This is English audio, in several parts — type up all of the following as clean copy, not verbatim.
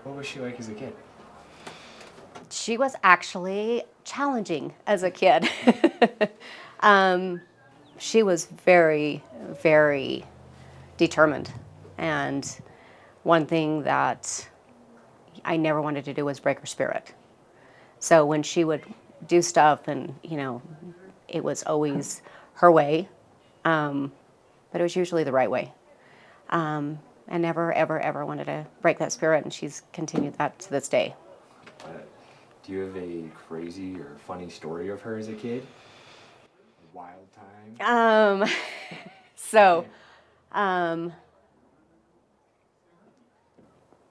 What was she like as a kid? She was actually challenging as a kid. She was very, very determined. And one thing that I never wanted to do was break her spirit. So when she would do stuff and, it was always her way, but it was usually the right way. I never, ever, ever wanted to break that spirit, and she's continued that to this day. Do you have a crazy or funny story of her as a kid? A wild time? So, um,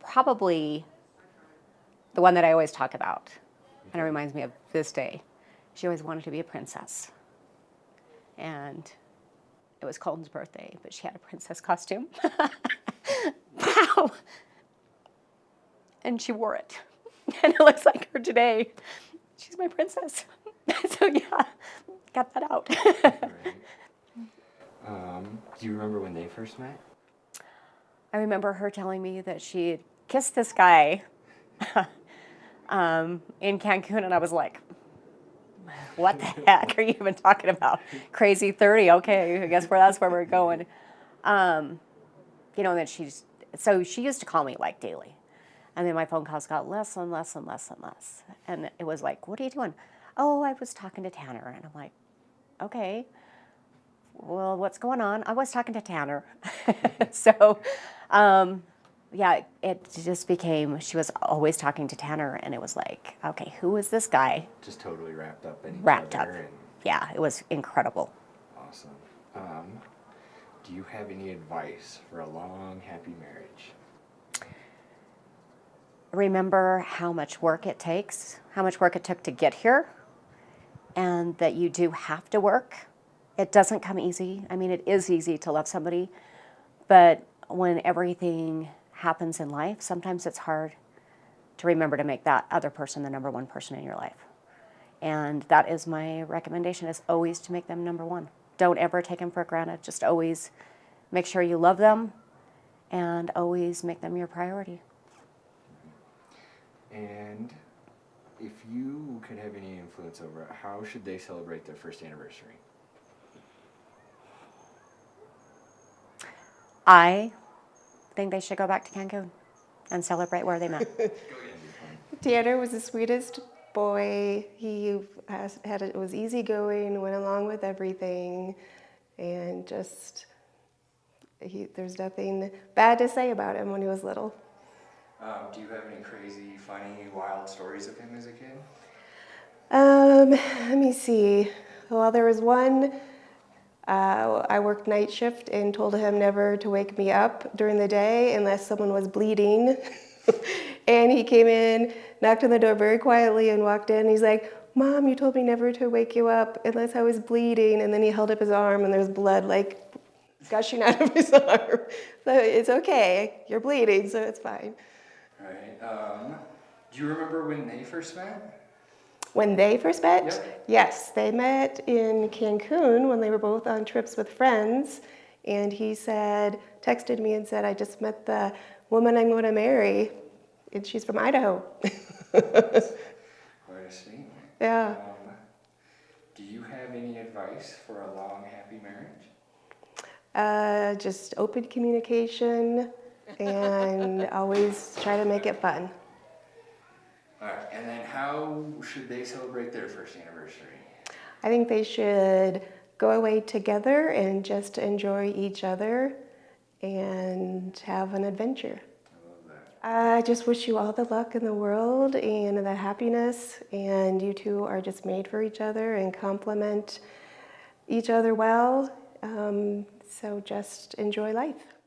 probably the one that I always talk about, and it reminds me of this day. She always wanted to be a princess. And it was Colton's birthday, but she had a princess costume. Wow. And she wore it. And it looks like her today. She's my princess. So yeah, got that out. Right. Do you remember when they first met? I remember her telling me that she had kissed this guy in Cancun, and I was like, what the heck are you even talking about? Crazy 30, okay, I guess that's where we're going. And then so she used to call me like daily. And then my phone calls got less and less and less and less. And it was like, what are you doing? Oh, I was talking to Tanner. And I'm like, okay, well, what's going on? I was talking to Tanner. So, yeah, it just became, she was always talking to Tanner. And it was like, okay, who is this guy? Just totally wrapped up in each Wrapped up. other. And Yeah, it was incredible. awesome. Do you have any advice for a long, happy marriage? Remember how much work it takes, how much work it took to get here, and that you do have to work. It doesn't come easy. I mean, it is easy to love somebody, but when everything happens in life, sometimes it's hard to remember to make that other person the number one person in your life. And that is my recommendation, is always to make them number one. Don't ever take them for granted. Just always make sure you love them and always make them your priority. And if you could have any influence over it, how should they celebrate their first anniversary? I think they should go back to Cancun and celebrate where they met. Tanner was the sweetest boy. He was easygoing, went along with everything, and just there's nothing bad to say about him when he was little. Do you have any crazy, funny, wild stories of him as a kid? Let me see. Well, there was one. I worked night shift and told him never to wake me up during the day unless someone was bleeding. And he came in, knocked on the door very quietly and walked in. He's like, Mom, you told me never to wake you up unless I was bleeding. And then he held up his arm and there's blood like gushing out of his arm. So it's okay, you're bleeding, so it's fine. Right. Do you remember when they first met? When they first met? Yep. Yes, they met in Cancun when they were both on trips with friends. And he texted me and said, I just met the woman I'm going to marry. And she's from Idaho. Quite a statement. Yeah. Do you have any advice for a long, happy marriage? Just open communication and always try to make it fun. All right, and then how should they celebrate their first anniversary? I think they should go away together and just enjoy each other and have an adventure. I love that. I just wish you all the luck in the world and the happiness, and you two are just made for each other and complement each other well. So just enjoy life.